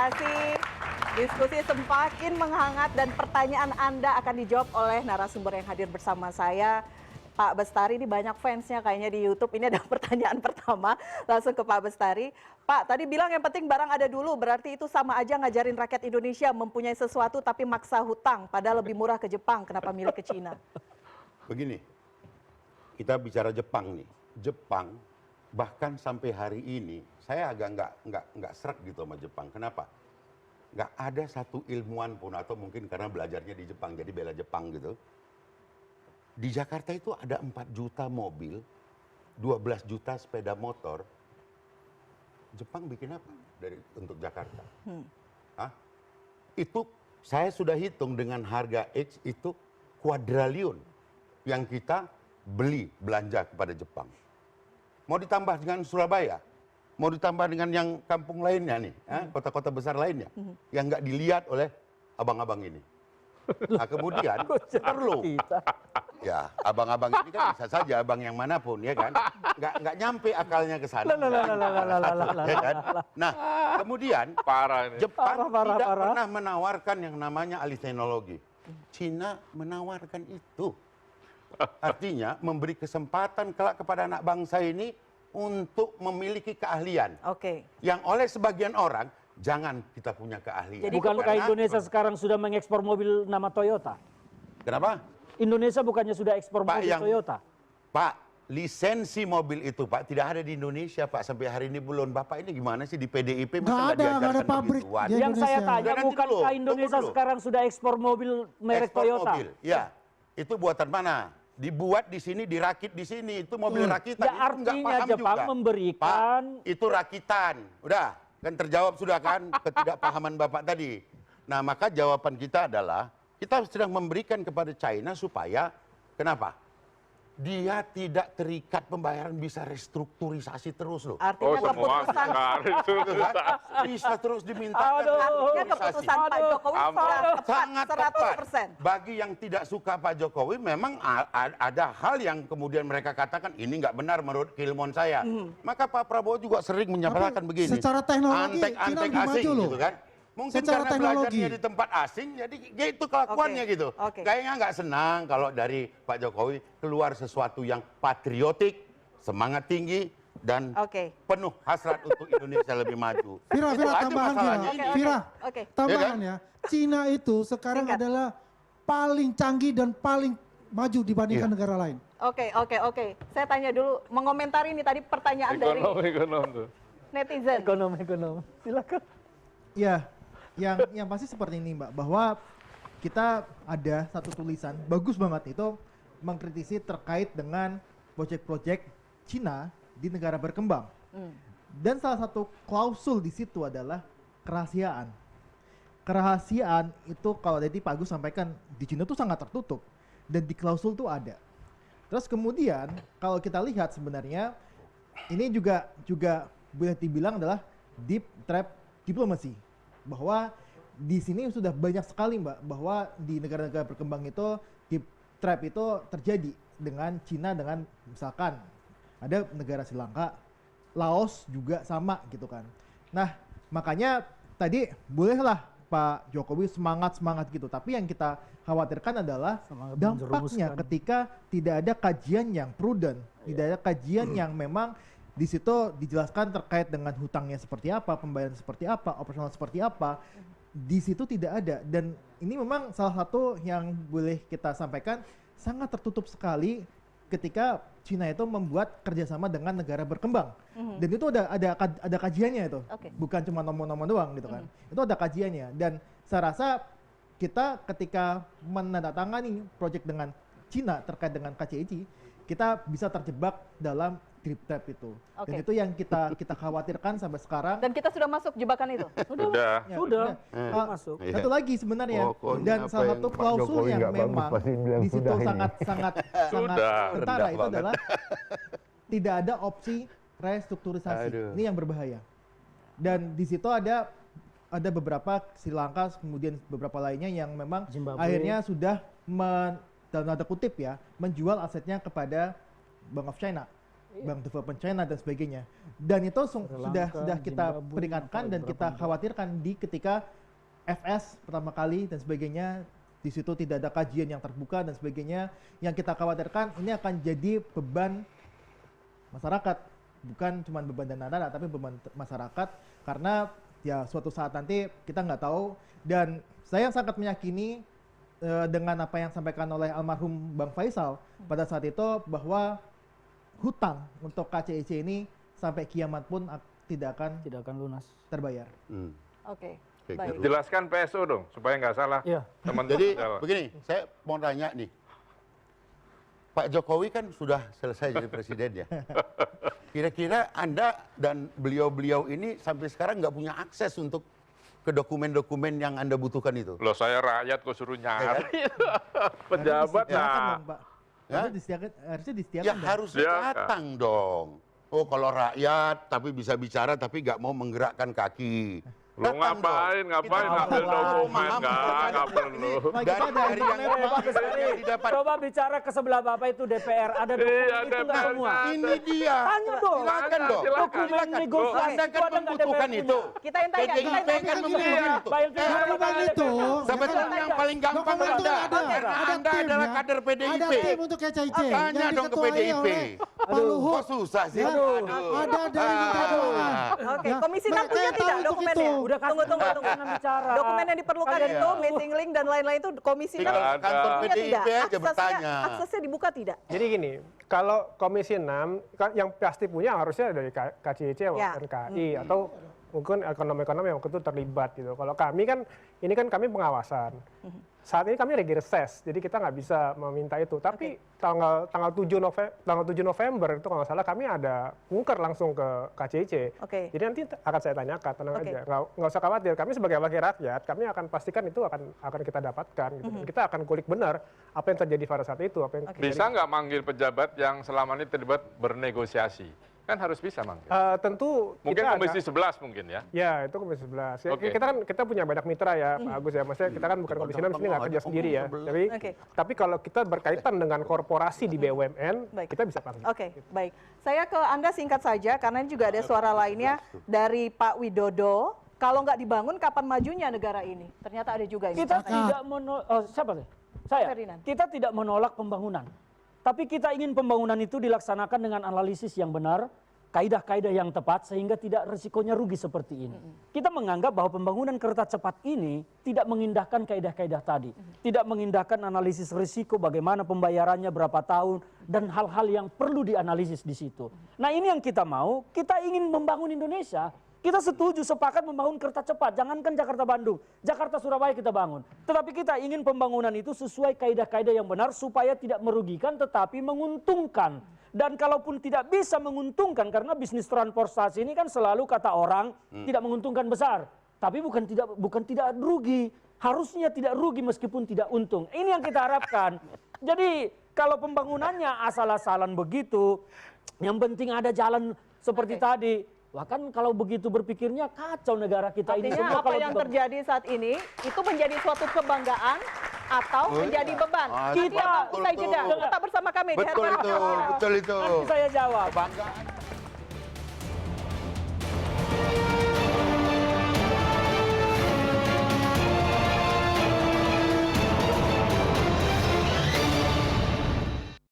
kasih. Diskusi semakin menghangat dan pertanyaan Anda akan dijawab oleh narasumber yang hadir bersama saya. Pak Bestari ini banyak fansnya kayaknya di YouTube. Ini ada pertanyaan pertama, langsung ke Pak Bestari. Pak, tadi bilang yang penting barang ada dulu, berarti itu sama aja ngajarin rakyat Indonesia mempunyai sesuatu tapi maksa hutang, padahal lebih murah ke Jepang, kenapa milih ke Cina? Begini, kita bicara Jepang nih. Jepang, bahkan sampai hari ini, saya agak nggak sreg gitu sama Jepang. Kenapa? Nggak ada satu ilmuwan pun, atau mungkin karena belajarnya di Jepang, jadi bela Jepang gitu. Di Jakarta itu ada 4 juta mobil, 12 juta sepeda motor. Jepang bikin apa untuk Jakarta? Hah? Itu saya sudah hitung dengan harga X itu kuadriliun yang kita beli belanja kepada Jepang. Mau ditambah dengan Surabaya, mau ditambah dengan yang kampung lainnya nih, kota-kota besar lainnya, yang nggak dilihat oleh abang-abang ini. Nah kemudian perlu, ya abang-abang ini kan bisa saja abang yang manapun ya kan, nggak nyampe akalnya ke sana. Ya kan? Nah kemudian Jepang tidak pernah menawarkan yang namanya alih teknologi. Cina menawarkan itu. Artinya memberi kesempatan kelak kepada anak bangsa ini untuk memiliki keahlian. Yang oleh sebagian orang, jangan kita punya keahlian. Jadi bukankah Indonesia sekarang sudah mengekspor mobil nama Toyota? Kenapa? Indonesia bukannya sudah ekspor mobil Toyota? Pak, lisensi mobil itu Pak tidak ada di Indonesia Pak, sampai hari ini belum. Bapak ini gimana sih di PDIP masa nggak diajarkan pabrik begituan? Yang saya tanya, bukankah Indonesia sekarang sudah ekspor mobil merek Toyota? Mobil. Ya, itu buatan mana? Dibuat di sini, dirakit di sini, itu mobil rakitan. Ya artinya Jepang juga memberikan... Pak, itu rakitan. Udah, kan terjawab sudah kan ketidakpahaman Bapak tadi. Nah maka jawaban kita adalah, kita sedang memberikan kepada China supaya, kenapa? Dia tidak terikat pembayaran, bisa restrukturisasi terus loh. Artinya keputusan bisa terus dimintakan. Artinya keputusan Pak Jokowi sangat tepat. 100%. Bagi yang tidak suka Pak Jokowi, memang ada hal yang kemudian mereka katakan ini nggak benar menurut keilmuan saya. Maka Pak Prabowo juga sering menyatakan begini. Secara teknologi Cina lebih maju loh. Gitu kan? Mungkin secara karena teknologi belajarnya di tempat asing, jadi ya itu kelakuannya gitu. Kayaknya nggak senang kalau dari Pak Jokowi keluar sesuatu yang patriotik, semangat tinggi, dan penuh hasrat untuk Indonesia lebih maju. Vira, tambahannya. Vira, tambahannya. Cina itu sekarang adalah paling canggih dan paling maju dibandingkan negara lain. Oke. Saya tanya dulu, mengomentari ini tadi pertanyaan dari netizen. Ekonom. Silakan. Ya, yang pasti seperti ini Mbak, bahwa kita ada satu tulisan bagus banget itu mengkritisi terkait dengan proyek-proyek Cina di negara berkembang. Dan salah satu klausul di situ adalah kerahasiaan. Kerahasiaan itu kalau tadi Pak Agus sampaikan di Cina tuh sangat tertutup dan di klausul tuh ada. Terus kemudian kalau kita lihat sebenarnya ini juga boleh dibilang adalah deep trap diplomasi, bahwa di sini sudah banyak sekali Mbak, bahwa di negara-negara berkembang itu deep trap itu terjadi dengan Cina, dengan misalkan ada negara Sri Lanka, Laos juga sama gitu kan. Nah makanya tadi bolehlah Pak Jokowi semangat gitu, tapi yang kita khawatirkan adalah dampaknya ketika tidak ada kajian yang prudent, tidak ada kajian yang memang di situ dijelaskan terkait dengan hutangnya seperti apa, pembayaran seperti apa, operasional seperti apa. Di situ tidak ada, dan ini memang salah satu yang boleh kita sampaikan sangat tertutup sekali ketika Cina itu membuat kerjasama dengan negara berkembang. Dan itu ada kajiannya itu, bukan cuma nomor-nomor doang gitu kan. Itu ada kajiannya, dan saya rasa kita ketika menandatangani proyek dengan Cina terkait dengan KCIC, kita bisa terjebak dalam deep trap itu. Dan itu yang kita khawatirkan sampai sekarang. Dan kita sudah masuk jebakan itu? Sudah. Masuk. Satu lagi sebenarnya, dan salah satu klausul yang memang di situ sangat kentara itu adalah tidak ada opsi restrukturisasi. Ini yang berbahaya. Dan di situ ada beberapa Sri Lanka, kemudian beberapa lainnya yang memang akhirnya sudah dalam tanda kutip ya, menjual asetnya kepada Bank of China. Bank Development China dan sebagainya. Dan itu sudah kita Zimbabwe, peringatkan dan kita khawatirkan ketika FS pertama kali dan sebagainya, di situ tidak ada kajian yang terbuka dan sebagainya. Yang kita khawatirkan ini akan jadi beban masyarakat, bukan cuma beban dana negara tapi beban masyarakat, karena ya suatu saat nanti kita nggak tahu. Dan saya sangat meyakini dengan apa yang disampaikan oleh almarhum Bang Faisal pada saat itu, bahwa hutang untuk KCIC ini sampai kiamat pun tidak akan lunas. terbayar. Oke. Oke, Baik. Jelaskan PSO dong, supaya nggak salah. Iya. Jadi begini, saya mau tanya nih, Pak Jokowi kan sudah selesai jadi presiden ya. Kira-kira Anda dan beliau-beliau ini sampai sekarang nggak punya akses untuk ke dokumen-dokumen yang Anda butuhkan itu? Loh, saya rakyat kok suruh nyari. Pejabat Disediakan nah. dong, Pak. Ya? Harusnya disediakan Ya dong. harus Ya, datang dong. Oh kalau rakyat tapi bisa bicara tapi nggak mau menggerakkan kaki. Lo Datang ngapain, dong. ngapain Kita ambil mau dokumen, memahami nggak perlu. Pak, Dari kita ada yang yang didapat. Coba bicara ke sebelah Bapak itu DPR, ada dokumen Iya, itu nggak DPR. semua? Ini dia. Tanya dong. Silakan dong. Silakan. Dokumen negosiasi Anda itu kan ada nggak membutuhkan DPR itu. punya? Kita yang tanya, kita yang PDIP tanya. kan membutuhkan itu. Pak Ilvi, Dokumen itu Sebetulnya yang paling gampang dokumen itu Anda. ada Karena Anda tim adalah ya. kader PDIP. Ada tim untuk KCIC Tanya yang dong ke diketuai PDIP. oleh Pak Luhut. Kok susah sih? Ya, ada dari Menteri Keuangan. Oke, Ya, Komisi 6 mereka punya yang tahu tidak untuk dokumennya? itu. Udah kasih Tunggu. jangan bicara. Dokumen yang diperlukan Kalian itu, tahu. missing link dan lain-lain itu Komisi 6 Tinggal Ada. kantor punya PDIP tidak? aja bertanya. Aksesnya dibuka tidak? Jadi gini, kalau Komisi 6 kan yang pasti punya harusnya dari KCIC atau Ya. NKI atau mungkin ekonomi-ekonomi yang waktu itu terlibat gitu. Kalau kami kan ini kan kami pengawasan. Saat ini kami lagi reses, jadi kita nggak bisa meminta itu. Tapi tanggal 7 November itu kalau nggak salah kami ada ngungker langsung ke KCIC. Oke. Jadi nanti akan saya tanyakan, tenang Oke. aja, nggak usah khawatir. Kami sebagai wakil rakyat, kami akan pastikan itu akan kita dapatkan. Gitu. Dan kita akan kulik benar apa yang terjadi pada saat itu, apa yang terjadi. Bisa nggak manggil pejabat yang selama ini terlibat bernegosiasi? Kan harus bisa manggil. Tentu Mungkin kita Komisi 11 mungkin ya. Ya, itu Komisi 11. Ya, Oke. kita punya banyak mitra ya, Pak Agus ya. Maksudnya kita kan bukan Komisi 6 sini nggak kerja sendiri ya. Oke. Tapi kalau kita berkaitan dengan korporasi di BUMN, Baik. kita bisa panggil. Oke, baik. Saya ke Anda singkat saja, karena ini juga ada suara lainnya dari Pak Widodo. Kalau nggak dibangun, kapan majunya negara ini? Ternyata ada juga ini. Kita Katanya. tidak menolak, siapa sih? Saya. Ferdinand. Kita tidak menolak pembangunan. Tapi kita ingin pembangunan itu dilaksanakan dengan analisis yang benar, kaidah-kaidah yang tepat sehingga tidak risikonya rugi seperti ini. Kita menganggap bahwa pembangunan kereta cepat ini tidak mengindahkan kaidah-kaidah tadi. Tidak mengindahkan analisis risiko bagaimana pembayarannya berapa tahun dan hal-hal yang perlu dianalisis di situ. Nah, ini yang kita mau, kita ingin membangun Indonesia. Kita setuju sepakat membangun kereta cepat, jangankan Jakarta-Bandung, Jakarta-Surabaya kita bangun. Tetapi kita ingin pembangunan itu sesuai kaidah-kaidah yang benar supaya tidak merugikan tetapi menguntungkan. Dan kalaupun tidak bisa menguntungkan, karena bisnis transportasi ini kan selalu kata orang tidak menguntungkan besar. Tapi bukan tidak rugi, harusnya tidak rugi meskipun tidak untung. Ini yang kita harapkan. Jadi kalau pembangunannya asal-asalan begitu, yang penting ada jalan seperti tadi. Wah kan kalau begitu berpikirnya kacau negara kita ini. Artinya Semua apa kalau yang terjadi saat ini itu menjadi suatu kebanggaan atau menjadi beban. Ah, Kita betul usai tuh. jeda. Tetap bersama kami di Betul Harian itu, Rakyat. betul itu. nanti saya jawab. Kebanggaan.